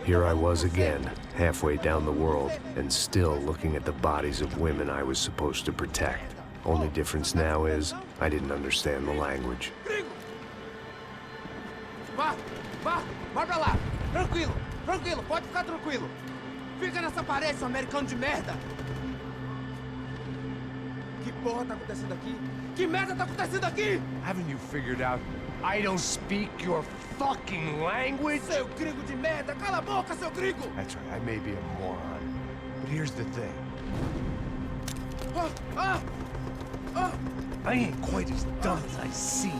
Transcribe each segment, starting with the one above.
Here I was again, halfway down the world, and still looking at the bodies of women I was supposed to protect. Only difference now is, I didn't understand the language. Vai pra lá! Tranquilo, pode ficar tranquilo! Fica nessa parede, seu americano de merda! Que porra tá acontecendo aqui? Que merda tá acontecendo aqui? Haven't you figured out I don't speak your fucking language? Seu gringo de merda! Cala a boca, seu gringo! That's right, I may be a moron. But here's the thing. I ain't quite as dumb as I seem.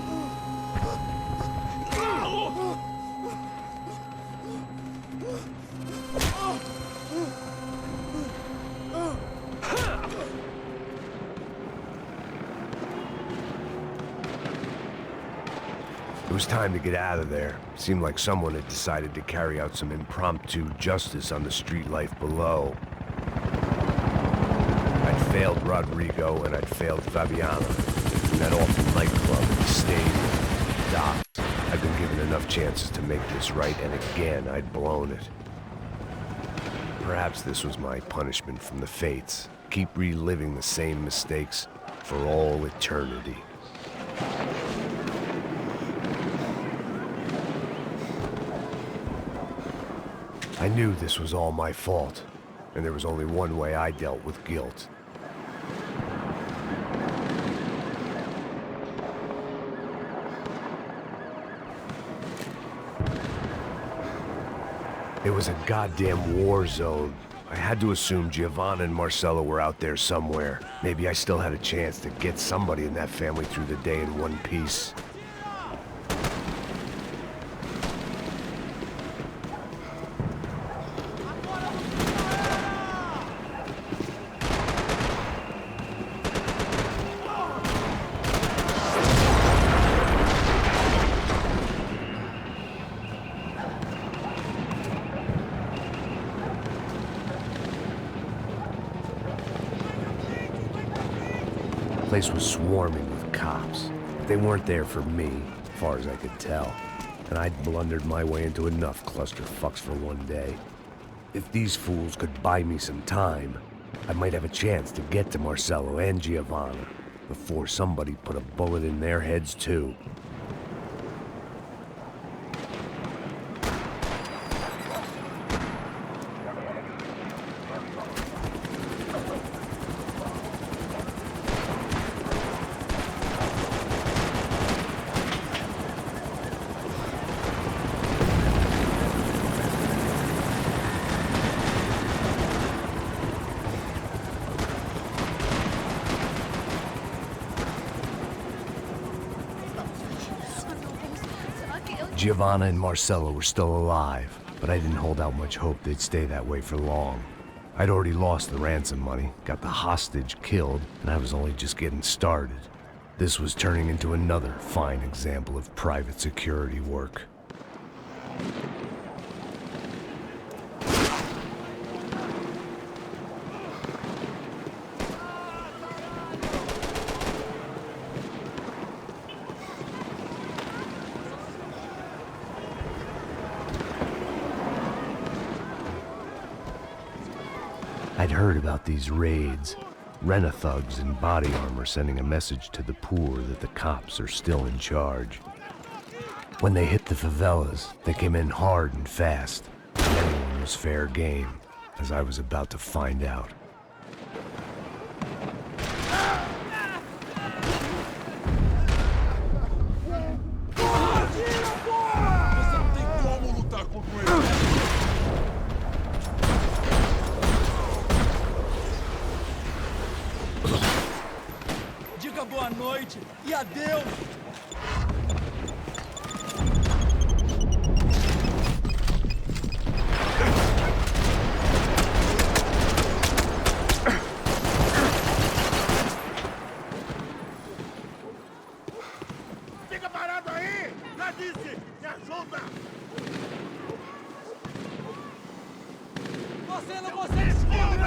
It was time to get out of there. Seemed like someone had decided to carry out some impromptu justice on the street life below. I'd failed Rodrigo and I'd failed Fabiana. In that awful nightclub, the stadium, the docks. I'd been given enough chances to make this right, and again I'd blown it. Perhaps this was my punishment from the fates. Keep reliving the same mistakes for all eternity. I knew this was all my fault, and there was only one way I dealt with guilt. It was a goddamn war zone. I had to assume Giovanna and Marcelo were out there somewhere. Maybe I still had a chance to get somebody in that family through the day in one piece. The place was swarming with cops. They weren't there for me, as far as I could tell. And I'd blundered my way into enough clusterfucks for one day. If these fools could buy me some time, I might have a chance to get to Marcelo and Giovanna before somebody put a bullet in their heads too. Giovanna and Marcelo were still alive, but I didn't hold out much hope they'd stay that way for long. I'd already lost the ransom money, got the hostage killed, and I was only just getting started. This was turning into another fine example of private security work. I'd heard about these raids. Rent-a-thugs in body armor sending a message to the poor that the cops are still in charge. When they hit the favelas, they came in hard and fast. And anyone was fair game, as I was about to find out. Boa noite e adeus! Fica parado aí! Já disse! Me ajuda! Você não consegue se foder!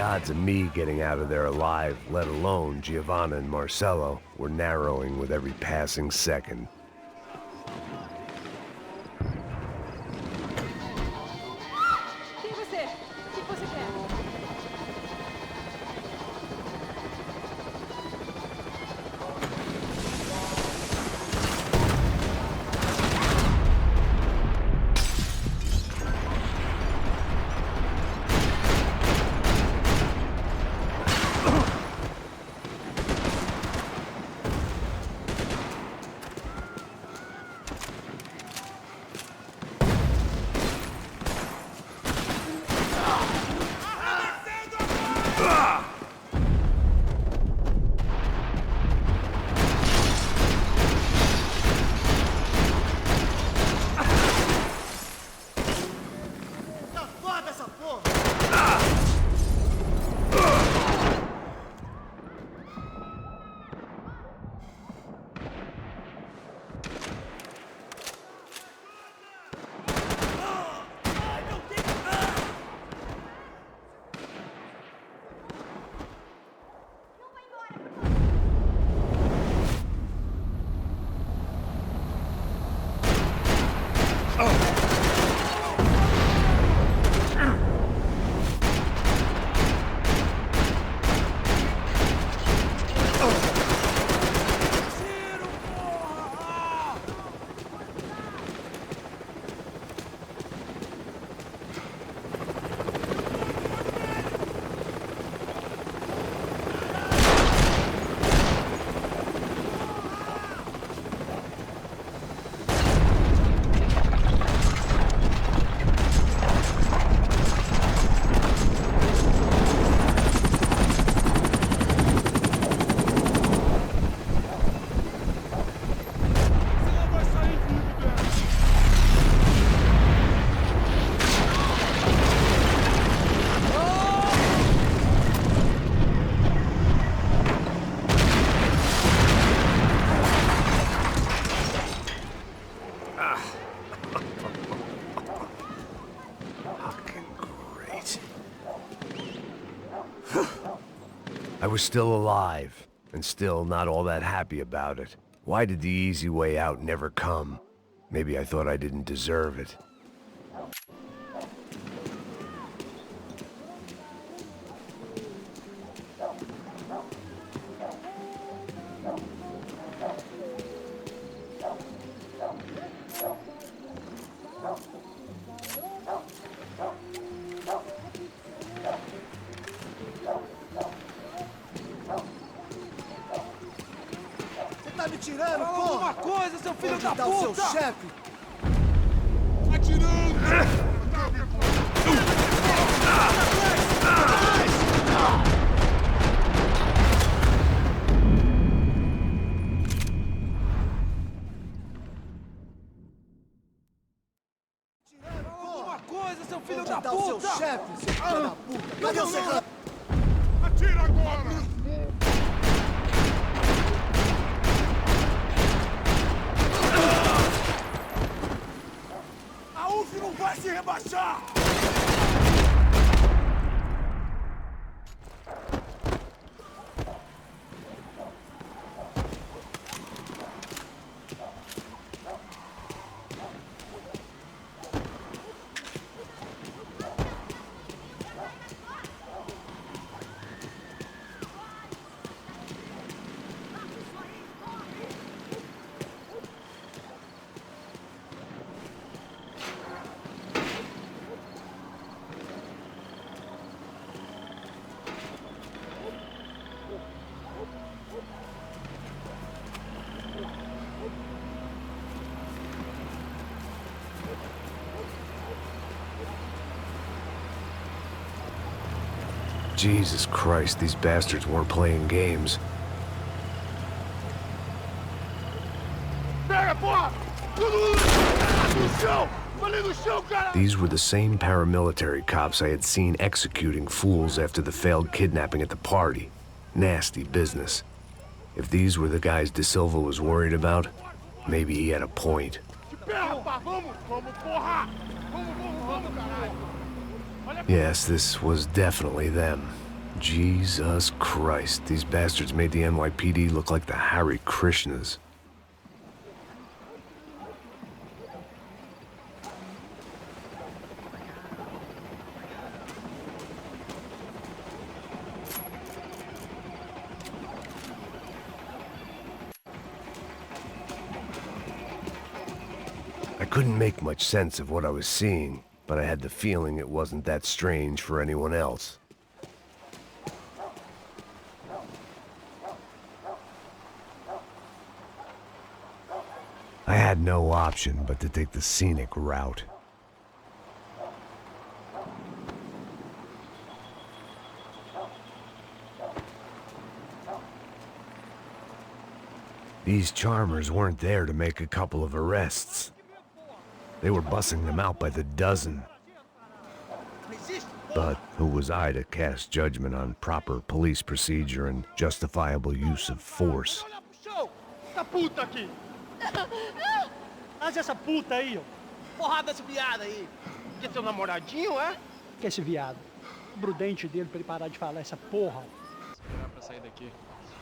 odds of me getting out of there alive, let alone Giovanna and Marcello, were narrowing with every passing second. Quem é você? O que você quer? I was still alive, and still not all that happy about it. Why did the easy way out never come? Maybe I thought I didn't deserve it. Tá me tirando, Fala porra! alguma coisa, seu filho da Onde tá o seu puta! chefe? Fala alguma coisa, seu filho Onde da tá o seu puta! chefe, seu filho da puta? Cadê o serrano? Atira agora! A UF não vai se rebaixar! Jesus Christ, these bastards weren't playing games. Pega, porra! Tudo no chão! Falei no chão, cara! These were the same paramilitary cops I had seen executing fools after the failed kidnapping at the party. Nasty business. If these were the guys De Silva was worried about, maybe he had a point. De pé, rapaz! Vamos, porra! Vamos, caralho! Yes, this was definitely them. Jesus Christ, these bastards made the NYPD look like the Hare Krishnas. I couldn't make much sense of what I was seeing, but I had the feeling it wasn't that strange for anyone else. I had no option but to take the scenic route. These charmers weren't there to make a couple of arrests. They were bussing them out by the dozen. But who was I to cast judgment on proper police procedure and justifiable use of force? Essa puta aqui! Traz essa puta aí, ó. Porrada esse viado aí. Quer teu namoradinho, é? Que esse viado? Quebra o dente dele pra ele parar de falar essa porra. Esperar pra sair daqui.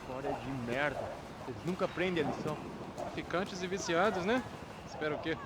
História de merda. Eles nunca aprendem a lição. Traficantes e viciados, né? Espera o quê?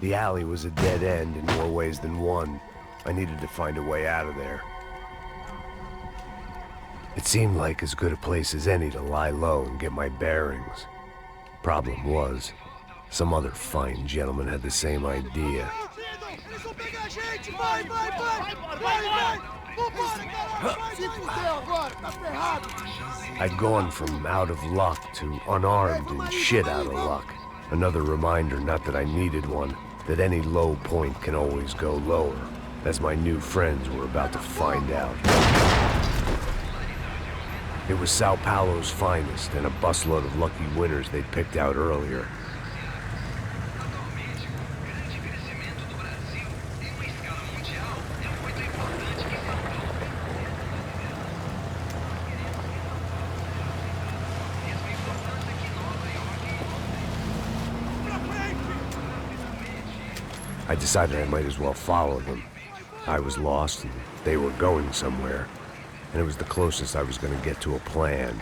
The alley was a dead end in more ways than one. I needed to find a way out of there. It seemed like as good a place as any to lie low and get my bearings. Problem was, some other fine gentleman had the same idea. Eles vão pegar a gente! Vai, vai, vai! Vai, vai! Vambora, cara! Se fudeu agora, tá ferrado! I'd gone from out of luck to unarmed and shit out of luck. Another reminder, not that I needed one, that any low point can always go lower, as my new friends were about to find out. It was Sao Paulo's finest, and a busload of lucky winners they'd picked out earlier. I decided I might as well follow them. I was lost, and they were going somewhere, and it was the closest I was going to get to a plan.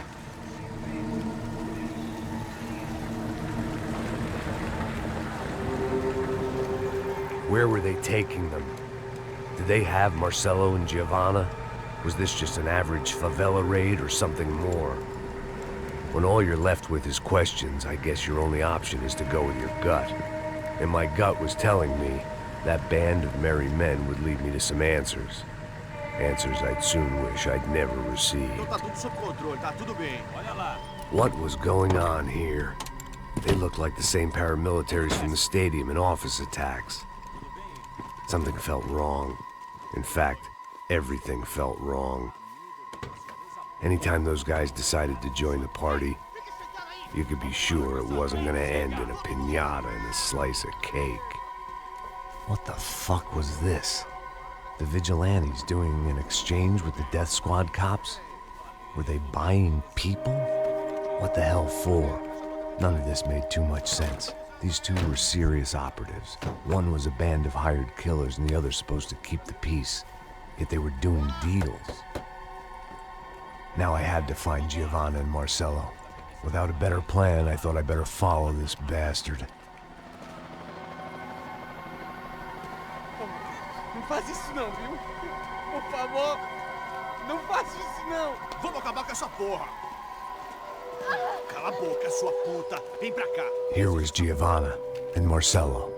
Where were they taking them? Did they have Marcelo and Giovanna? Was this just an average favela raid or something more? When all you're left with is questions, I guess your only option is to go with your gut. And my gut was telling me that band of merry men would lead me to some answers. Answers I'd soon wish I'd never received. Tá tudo sob controle, tá tudo bem. Olha lá. What was going on here? They looked like the same paramilitaries from the stadium in office attacks. Something felt wrong. In fact, everything felt wrong. Anytime those guys decided to join the party, you could be sure it wasn't gonna end in a piñata and a slice of cake. What the fuck was this? The vigilantes doing an exchange with the death squad cops? Were they buying people? What the hell for? None of this made too much sense. These two were serious operatives. One was a band of hired killers and the other supposed to keep the peace. Yet they were doing deals. Now I had to find Giovanna and Marcelo. Without a better plan, I thought I'd better follow this bastard. Não faz isso não, viu? Por favor, não faz isso não! Vamos acabar com essa porra! Cala a boca, sua puta! Vem pra cá! Here was Giovanna and Marcelo.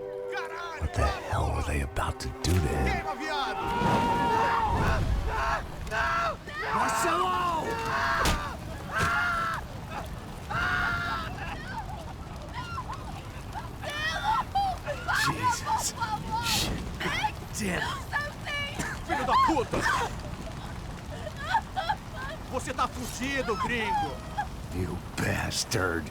What the hell were they about to do to him? Queima, viado! Marcelo! Jesus. Shit. Damn. Filho da puta! Você tá fudido, gringo! You bastard.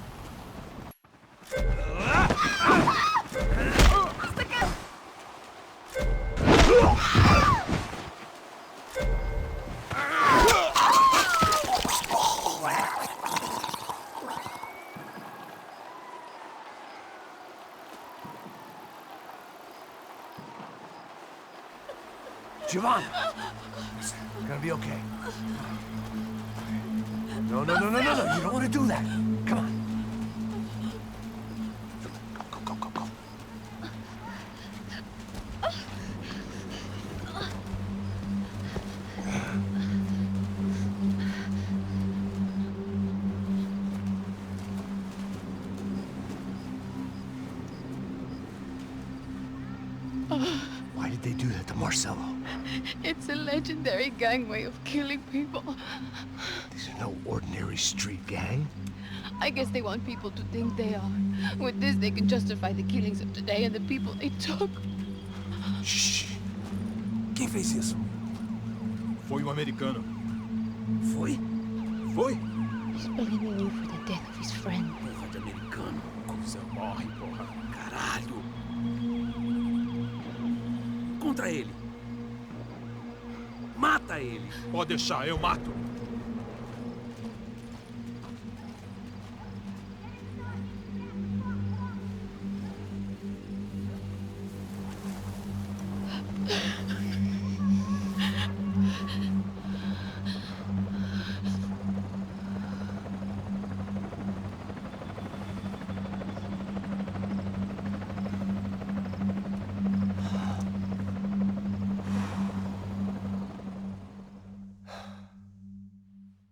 Giovanna! It's gonna be okay. No. You don't want to do that. Come on. Go. Why did they do that to Marcelo? It's a legendary gang way of killing people. These are no ordinary street gang. I guess they want people to think they are. With this, they can justify the killings of today and the people they took. Shh. Quem fez isso? Foi um americano. Foi? He's blaming you for the death of his friend. Porra de americano. Coisa morre, porra. Caralho. Contra ele. Mata ele. Pode deixar, eu mato.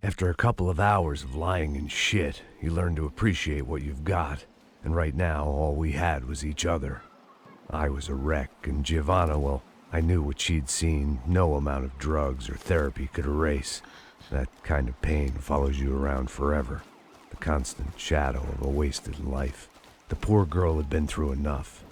After a couple of hours of lying in shit, you learn to appreciate what you've got. And right now, all we had was each other. I was a wreck, and Giovanna, well, I knew what she'd seen no amount of drugs or therapy could erase. That kind of pain follows you around forever. The constant shadow of a wasted life. The poor girl had been through enough.